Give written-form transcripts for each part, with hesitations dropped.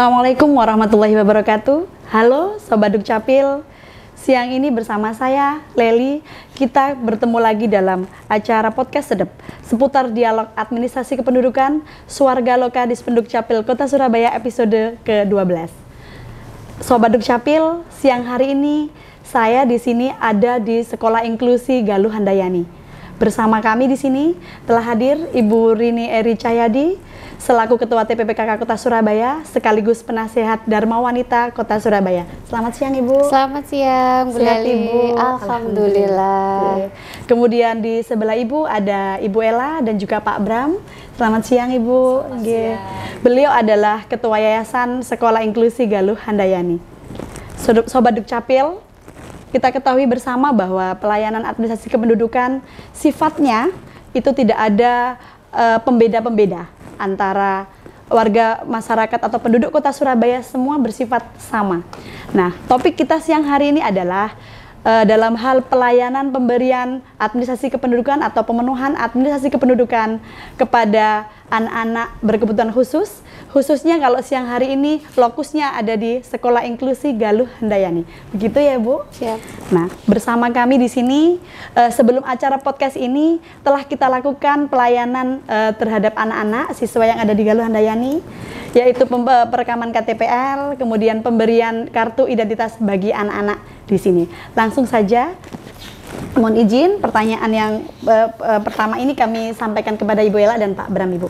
Assalamualaikum warahmatullahi wabarakatuh. Halo Sobat Dukcapil. Siang ini bersama saya, Leli, kita bertemu lagi dalam acara podcast Sedep seputar dialog administrasi kependudukan Swarga Loka Dispenduk Capil Kota Surabaya episode ke-12. Sobat Dukcapil, siang hari ini saya di sini ada di Sekolah Inklusi Galuh Handayani. Bersama kami di sini telah hadir Ibu Rini Eri Cahyadi selaku Ketua TPPKK Kota Surabaya sekaligus Penasehat Dharma Wanita Kota Surabaya. Selamat siang Ibu. Selamat siang Bu Leli. Alhamdulillah. Kemudian di sebelah Ibu ada Ibu Ella dan juga Pak Bram. Selamat siang Ibu. Selamat siang. Beliau adalah Ketua Yayasan Sekolah Inklusi Galuh Handayani. Sobat Dukcapil, kita ketahui bersama bahwa pelayanan administrasi kependudukan sifatnya itu tidak ada pembeda-pembeda antara warga masyarakat atau penduduk Kota Surabaya, semua bersifat sama. Nah, topik kita siang hari ini adalah dalam hal pelayanan pemberian administrasi kependudukan atau pemenuhan administrasi kependudukan kepada anak-anak berkebutuhan khusus, khususnya kalau siang hari ini lokusnya ada di Sekolah Inklusi Galuh Handayani. Begitu ya Bu? Siap. Nah, bersama kami di sini sebelum acara podcast ini telah kita lakukan pelayanan terhadap anak-anak siswa yang ada di Galuh Handayani, yaitu perekaman KTPL, kemudian pemberian kartu identitas bagi anak-anak di sini. Langsung saja, mohon izin pertanyaan yang pertama ini kami sampaikan kepada Ibu Ella dan Pak Bram, Ibu.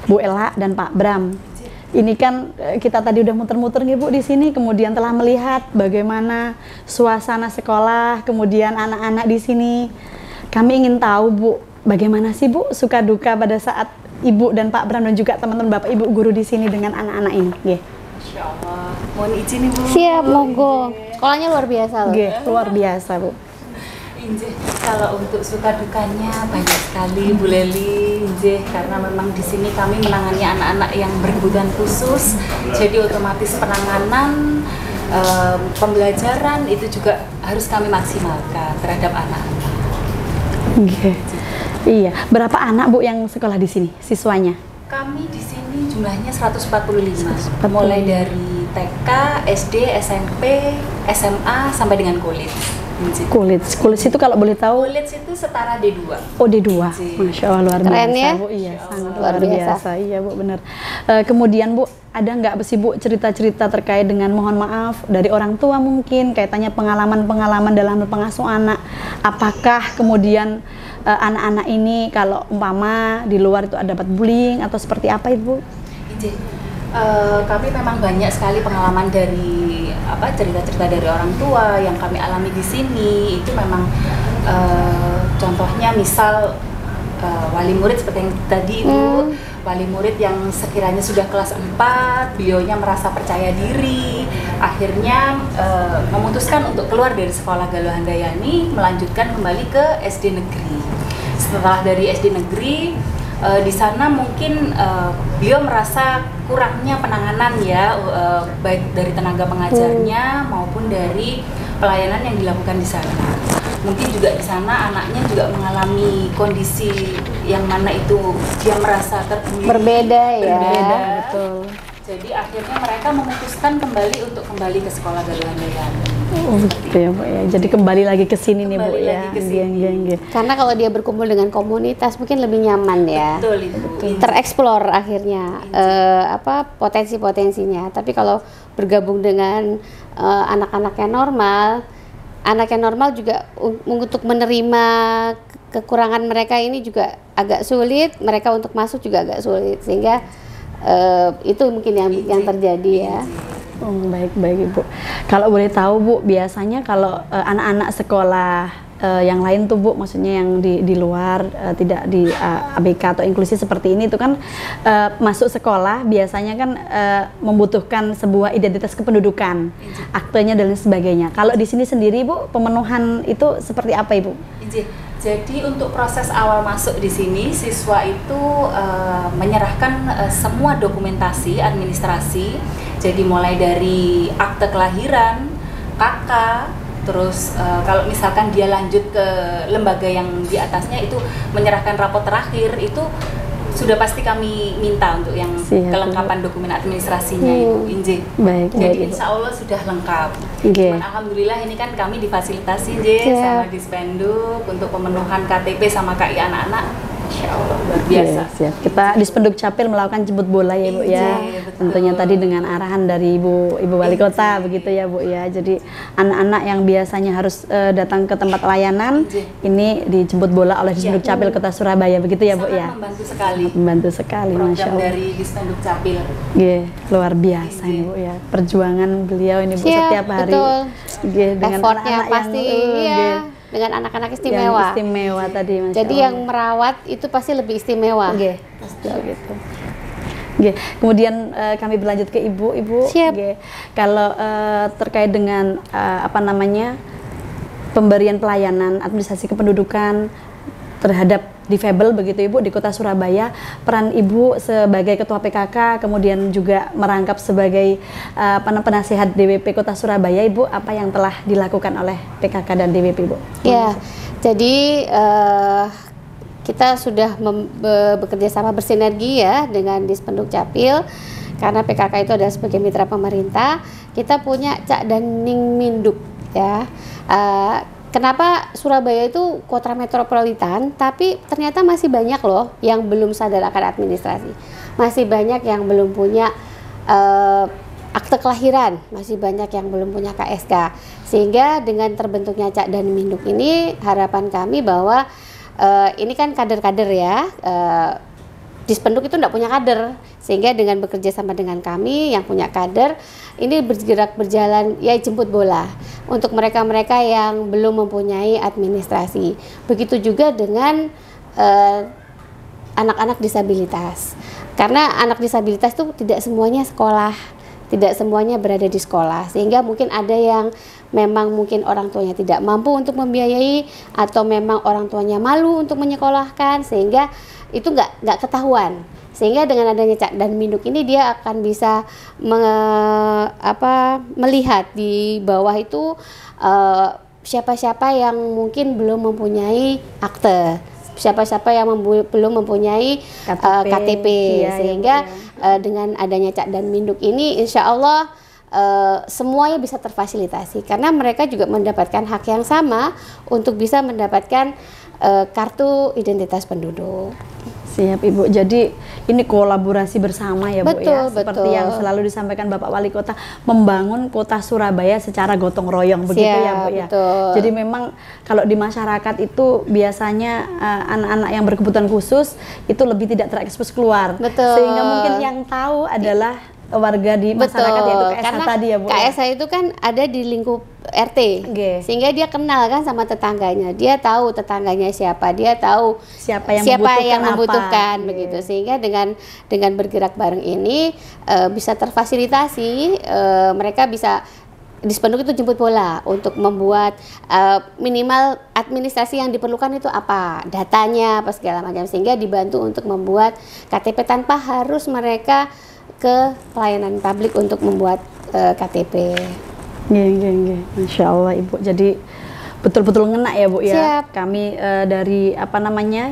Bu Ella dan Pak Bram. Ini kan kita tadi udah muter-muter nih Bu di sini, kemudian telah melihat bagaimana suasana sekolah, kemudian anak-anak di sini. Kami ingin tahu Bu, bagaimana sih Bu suka duka pada saat Ibu dan Pak Bram dan juga teman-teman Bapak Ibu guru di sini dengan anak-anak ini? Masya Allah. Mohon izin Ibu. Siap, monggo. Sekolahnya luar biasa loh. Luar biasa Bu. Injih, kalau untuk suka dukanya banyak sekali Bu Leli, injih, karena memang di sini kami menangani anak-anak yang berkebutuhan khusus, jadi otomatis penanganan, pembelajaran itu juga harus kami maksimalkan terhadap anak-anak. Iya, berapa anak Bu yang sekolah di sini siswanya? Kami di sini jumlahnya 145, mulai dari TK, SD, SMP, SMA sampai dengan college. Kulit itu kalau boleh tahu? Kulit itu setara D2. Oh D2, Masya Allah luar Keren biasa ya? Bu, iya sangat luar biasa. Iya Bu, benar. Kemudian Bu, ada nggak sih Bu cerita-cerita terkait dengan mohon maaf dari orang tua mungkin kaitannya pengalaman-pengalaman dalam pengasuh anak? Apakah kemudian anak-anak ini kalau umpama di luar itu ada dapat bullying atau seperti apa Ibu? Kami memang banyak sekali pengalaman dari cerita-cerita dari orang tua yang kami alami di sini. Itu memang contohnya misal wali murid seperti yang tadi Ibu, wali murid yang sekiranya sudah kelas 4, beliaunya merasa percaya diri, akhirnya memutuskan untuk keluar dari sekolah Galuh Handayani, melanjutkan kembali ke SD negeri. Setelah dari SD negeri, di sana mungkin beliau merasa kurangnya penanganan ya, baik dari tenaga pengajarnya maupun dari pelayanan yang dilakukan di sana. Mungkin juga di sana anaknya juga mengalami kondisi yang mana itu dia merasa terbuli. Berbeda ya. Berbeda, betul. Jadi akhirnya mereka memutuskan untuk kembali ke sekolah Galuh Handayani. Oh gitu ya Bu ya. Jadi kembali lagi ke sini nih Bu ya. Karena kalau dia berkumpul dengan komunitas mungkin lebih nyaman ya. Betul Ibu. Tereksplor akhirnya potensi-potensinya. Tapi kalau bergabung dengan anak-anak yang normal, anak yang normal juga untuk menerima kekurangan mereka ini juga agak sulit. Mereka untuk masuk juga agak sulit, sehingga itu mungkin yang terjadi ya. Baik Ibu. Kalau boleh tahu Bu, biasanya kalau anak-anak sekolah yang lain tuh Bu, maksudnya yang di luar tidak di ABK atau inklusi seperti ini itu kan masuk sekolah biasanya kan membutuhkan sebuah identitas kependudukan, aktenya dan lain sebagainya. Kalau di sini sendiri Bu, pemenuhan itu seperti apa Ibu? Jadi untuk proses awal masuk di sini, siswa itu menyerahkan semua dokumentasi administrasi. Jadi mulai dari akte kelahiran, KK, terus kalau misalkan dia lanjut ke lembaga yang di atasnya itu menyerahkan rapot terakhir, itu sudah pasti kami minta untuk yang Siap, kelengkapan dokumen administrasinya Ibu Inje. Baik, Jadi baik, Ibu. insya Allah sudah lengkap. Oke. Cuman alhamdulillah ini kan kami difasilitasi Inje sama Dispenduk untuk pemenuhan KTP sama KI anak-anak. Insya Allah luar biasa. Siap. Kita di Spenduk Capil melakukan jemput bola ya Bu ya. Iya, betul. Tentunya tadi dengan arahan dari Ibu Wali Kota begitu ya Bu ya. Jadi anak-anak yang biasanya harus datang ke tempat layanan ini dijemput bola oleh Dispenduk Capil Kota Surabaya begitu ya Bu Sangat ya. membantu sekali. Membantu sekali, Masya Program Allah. dari Dispenduk Capil. Luar biasa ini Bu ya. Perjuangan beliau ini Bu Siap, setiap hari. betul. Dengan Effortnya anak-anak pasti yang dengan anak-anak yang istimewa. istimewa tadi Masya Jadi Allah. yang merawat itu pasti lebih istimewa. Pasti begitu. Kemudian kami berlanjut ke Ibu. Siap. Kalau terkait dengan pemberian pelayanan administrasi kependudukan terhadap difabel begitu Ibu di Kota Surabaya, peran Ibu sebagai Ketua PKK kemudian juga merangkap sebagai penasihat DWP Kota Surabaya, Ibu, apa yang telah dilakukan oleh PKK dan DWP, Ibu? Ya, jadi kita sudah bekerja sama bersinergi ya dengan Dispenduk Capil, karena PKK itu adalah sebagai mitra pemerintah. Kita punya Cak Daning Minduk ya. Kenapa Surabaya itu kota metropolitan, tapi ternyata masih banyak loh yang belum sadar akan administrasi. Masih banyak yang belum punya akte kelahiran, masih banyak yang belum punya KSK. Sehingga dengan terbentuknya Cak Daning Minduk ini, harapan kami bahwa ini kan kader-kader ya, Dispenduk itu tidak punya kader, sehingga dengan bekerja sama dengan kami yang punya kader, ini berjalan ya jemput bola untuk mereka-mereka yang belum mempunyai administrasi. Begitu juga dengan anak-anak disabilitas, karena anak disabilitas itu tidak semuanya sekolah, tidak semuanya berada di sekolah, sehingga mungkin ada yang memang mungkin orang tuanya tidak mampu untuk membiayai, atau memang orang tuanya malu untuk menyekolahkan, sehingga itu nggak ketahuan. Sehingga dengan adanya Cak Daning Minduk ini, dia akan bisa melihat di bawah itu siapa-siapa yang mungkin belum mempunyai akte, siapa-siapa yang belum mempunyai KTP. Sehingga dengan adanya Cak Daning Minduk ini, insya Allah semuanya bisa terfasilitasi, karena mereka juga mendapatkan hak yang sama untuk bisa mendapatkan kartu identitas penduduk. Siap Ibu, jadi ini kolaborasi bersama ya Bu ya, seperti betul. yang selalu disampaikan Bapak Wali Kota, membangun Kota Surabaya secara gotong royong begitu ya Bu ya. Betul. Jadi memang kalau di masyarakat itu biasanya anak-anak yang berkebutuhan khusus itu lebih tidak terekspos keluar, Betul. sehingga mungkin yang tahu adalah warga di masyarakat, yaitu KSH karena tadi ya Bu. KSH itu kan ada di lingkup RT, sehingga dia kenal kan sama tetangganya, dia tahu tetangganya siapa, dia tahu siapa yang membutuhkan begitu. Sehingga dengan bergerak bareng ini bisa terfasilitasi, mereka bisa Dispenduk itu jemput bola untuk membuat minimal administrasi yang diperlukan itu apa, datanya apa segala macam, sehingga dibantu untuk membuat KTP tanpa harus mereka ke pelayanan publik untuk membuat KTP. Masya Allah Ibu, jadi betul-betul ngena ya Bu ya. Siap. Kami dari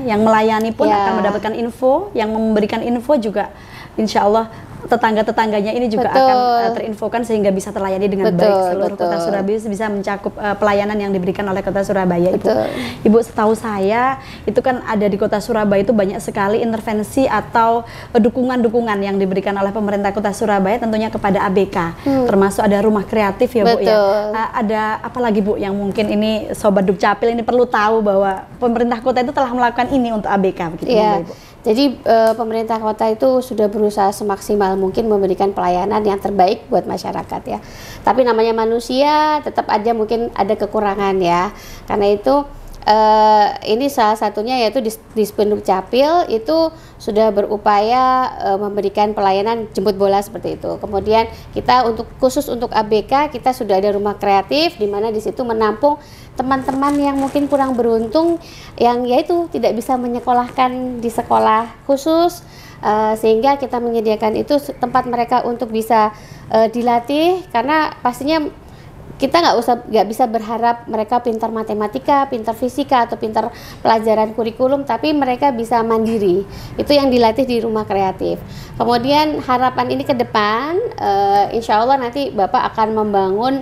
yang melayani pun akan mendapatkan info, yang memberikan info juga insya Allah tetangga-tetangganya ini juga akan terinfokan, sehingga bisa terlayani dengan baik. Seluruh Kota Surabaya bisa mencakup pelayanan yang diberikan oleh Kota Surabaya. Ibu, setahu saya itu kan ada di Kota Surabaya itu banyak sekali intervensi atau dukungan-dukungan yang diberikan oleh pemerintah Kota Surabaya tentunya kepada ABK, termasuk ada rumah kreatif ya Bu ya. Ada apa lagi Bu yang mungkin ini Sobat Dukcapil ini perlu tahu bahwa pemerintah kota itu telah melakukan ini untuk ABK begitu ya. Ibu? Jadi pemerintah kota itu sudah berusaha semaksimal mungkin memberikan pelayanan yang terbaik buat masyarakat ya. Tapi namanya manusia, tetap aja mungkin ada kekurangan ya. Karena itu ini salah satunya yaitu Dispenduk Capil itu sudah berupaya memberikan pelayanan jemput bola seperti itu. Kemudian kita khusus untuk ABK kita sudah ada rumah kreatif, di mana di situ menampung teman-teman yang mungkin kurang beruntung, yang yaitu tidak bisa menyekolahkan di sekolah khusus, sehingga kita menyediakan itu tempat mereka untuk bisa dilatih, karena pastinya kita nggak bisa berharap mereka pintar matematika, pintar fisika atau pintar pelajaran kurikulum, tapi mereka bisa mandiri. Itu yang dilatih di rumah kreatif. Kemudian harapan ini ke depan, insya Allah nanti Bapak akan membangun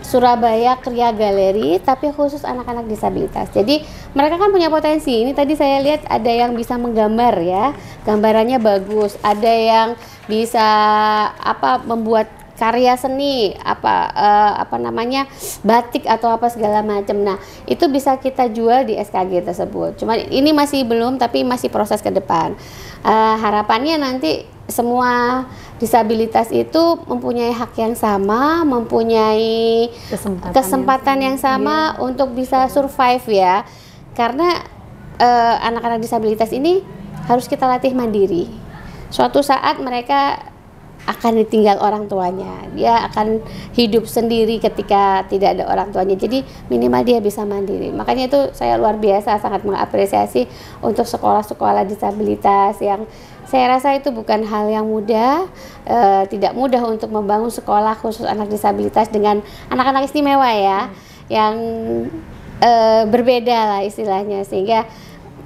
Surabaya Kriya Galeri, tapi khusus anak-anak disabilitas. Jadi mereka kan punya potensi. Ini tadi saya lihat ada yang bisa menggambar ya, gambarannya bagus. Ada yang bisa membuat karya seni, batik atau apa segala macam. Nah, itu bisa kita jual di SKG tersebut. Cuma ini masih belum, tapi masih proses ke depan. Harapannya nanti semua disabilitas itu mempunyai hak yang sama, mempunyai kesempatan yang sama untuk bisa survive ya. Karena anak-anak disabilitas ini harus kita latih mandiri. Suatu saat mereka akan ditinggal orang tuanya, dia akan hidup sendiri ketika tidak ada orang tuanya. Jadi minimal dia bisa mandiri. Makanya itu saya luar biasa sangat mengapresiasi untuk sekolah-sekolah disabilitas yang saya rasa itu bukan hal yang mudah, tidak mudah untuk membangun sekolah khusus anak disabilitas dengan anak-anak istimewa ya, yang berbeda lah istilahnya, sehingga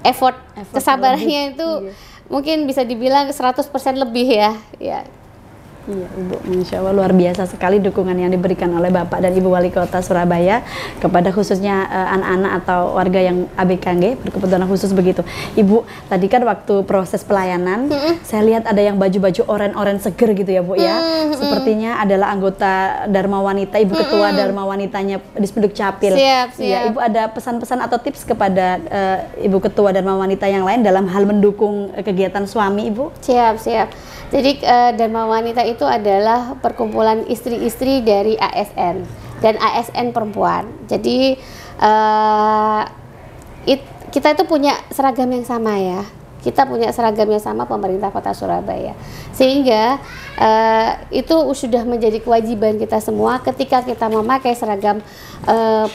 effort kesabarannya itu mungkin bisa dibilang 100% lebih ya. Iya Ibu, Masya Allah luar biasa sekali dukungan yang diberikan oleh Bapak dan Ibu Wali Kota Surabaya kepada khususnya anak-anak atau warga yang ABKG berkebutuhan khusus begitu. Ibu, tadi kan waktu proses pelayanan saya lihat ada yang baju-baju oren-oren seger gitu ya Bu ya. Sepertinya adalah anggota Dharma Wanita, Ibu Ketua Dharma Wanitanya Dispenduk Capil. Siap. Ya, Ibu ada pesan-pesan atau tips kepada Ibu Ketua Dharma Wanita yang lain dalam hal mendukung kegiatan suami Ibu? Siap. Jadi Dharma Wanita itu adalah perkumpulan istri-istri dari ASN dan ASN perempuan. Jadi kita itu punya seragam yang sama ya. Kita punya seragam yang sama pemerintah Kota Surabaya. Sehingga itu sudah menjadi kewajiban kita semua ketika kita memakai seragam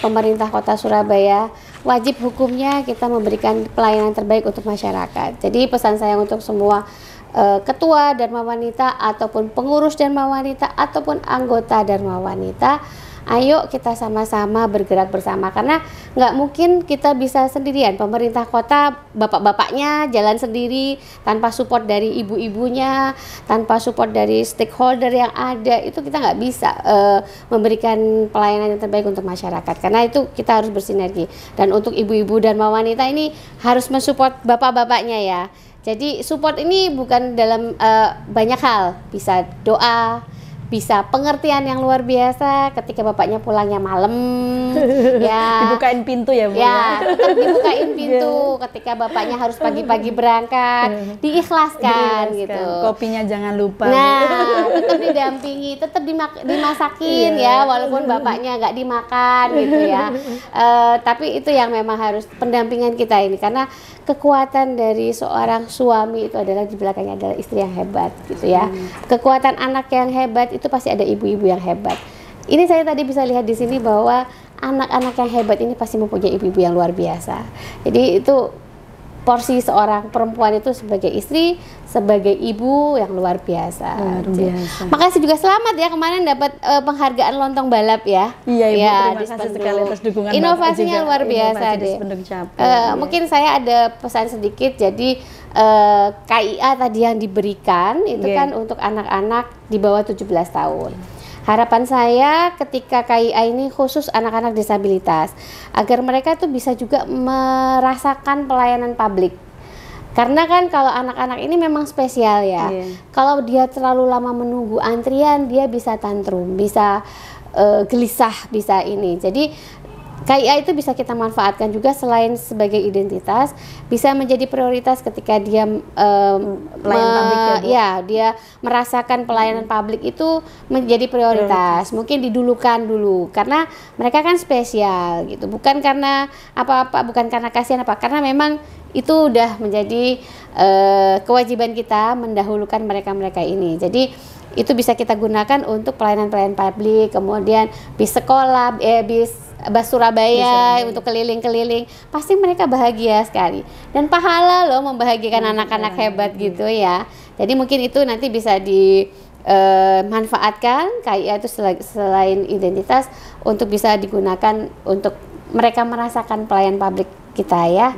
pemerintah Kota Surabaya. Wajib hukumnya kita memberikan pelayanan terbaik untuk masyarakat. Jadi pesan saya untuk semua ketua Dharma Wanita ataupun pengurus Dharma Wanita ataupun anggota Dharma Wanita, ayo kita sama-sama bergerak bersama, karena nggak mungkin kita bisa sendirian. Pemerintah kota, bapak-bapaknya jalan sendiri tanpa support dari ibu-ibunya, tanpa support dari stakeholder yang ada, itu kita nggak bisa memberikan pelayanan yang terbaik untuk masyarakat. Karena itu kita harus bersinergi, dan untuk ibu-ibu Dharma Wanita ini harus mensupport bapak-bapaknya ya. Jadi support ini bukan dalam banyak hal, bisa doa, bisa pengertian yang luar biasa ketika bapaknya pulangnya malam, ya dibukain pintu ya Bu ya, tetap dibukain pintu ketika bapaknya harus pagi-pagi berangkat, diikhlaskan gitu. Kopinya jangan lupa. Nah, tetap didampingi, tetap dimasakin ya, walaupun bapaknya nggak dimakan gitu ya. Tapi itu yang memang harus pendampingan kita ini, karena kekuatan dari seorang suami itu adalah di belakangnya adalah istri yang hebat gitu ya. Kekuatan anak yang hebat itu pasti ada ibu-ibu yang hebat. Ini saya tadi bisa lihat di sini bahwa anak-anak yang hebat ini pasti mempunyai ibu-ibu yang luar biasa. Jadi itu porsi seorang perempuan itu sebagai istri, sebagai ibu yang luar biasa. Luar biasa. Makasih juga, selamat ya kemarin dapat penghargaan lontong balap ya. Iya Ibu, ya, terima kasih sekali atas dukungan. Inovasinya Bapak juga, luar biasa deh. Mungkin saya ada pesan sedikit. Jadi KIA tadi yang diberikan itu kan untuk anak-anak di bawah 17 tahun. Harapan saya ketika KIA ini khusus anak-anak disabilitas, agar mereka tuh bisa juga merasakan pelayanan publik. Karena kan kalau anak-anak ini memang spesial ya. Kalau dia terlalu lama menunggu antrian, dia bisa tantrum, bisa gelisah, bisa ini. Jadi KIA itu bisa kita manfaatkan juga selain sebagai identitas, bisa menjadi prioritas ketika dia dia merasakan pelayanan publik itu menjadi prioritas. Mungkin didulukan dulu karena mereka kan spesial gitu, bukan karena apa-apa, bukan karena kasihan apa, karena memang itu udah menjadi kewajiban kita mendahulukan mereka-mereka ini. Jadi itu bisa kita gunakan untuk pelayanan-pelayanan publik, kemudian bis sekolah, Bus Surabaya untuk keliling-keliling, pasti mereka bahagia sekali, dan pahala loh membahagiakan anak-anak hebat gitu ya. Jadi mungkin itu nanti bisa manfaatkan KIA itu selain identitas untuk bisa digunakan untuk mereka merasakan pelayan publik kita ya.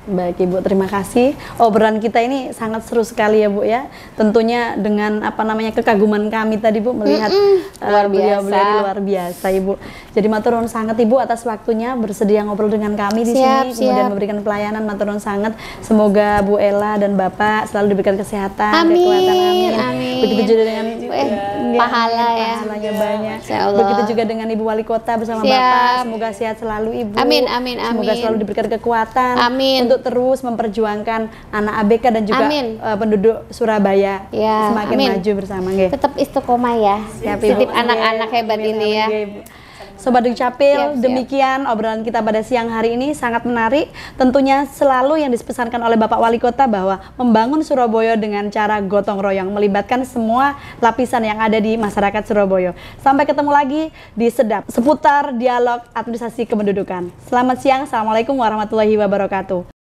Baik Ibu, terima kasih. Obrolan kita ini sangat seru sekali ya Bu ya. Tentunya dengan kekaguman kami tadi Bu melihat beliau luar biasa Ibu. Jadi matur nuwun sangat Ibu atas waktunya bersedia ngobrol dengan kami di sini, kemudian memberikan pelayanan. Matur nuwun sangat. Semoga Bu Ella dan Bapak selalu diberikan kesehatan, kekuatan, amin. Begitu juga dengan pahalanya banyak. Begitu juga dengan Ibu Wali Kota bersama Bapak. Semoga sehat selalu Ibu. Amin. Semoga selalu diberikan kekuatan. Amin. Untuk terus memperjuangkan anak ABK dan juga penduduk Surabaya semakin maju bersama. Tetap istiqomah ya. Titip anak-anak hebat ini ya. Sobat Dukcapil, demikian obrolan kita pada siang hari ini, sangat menarik. Tentunya selalu yang dipesankan oleh Bapak Wali Kota bahwa membangun Surabaya dengan cara gotong royong, melibatkan semua lapisan yang ada di masyarakat Surabaya. Sampai ketemu lagi di Sedap, seputar dialog administrasi kependudukan. Selamat siang, Assalamualaikum warahmatullahi wabarakatuh.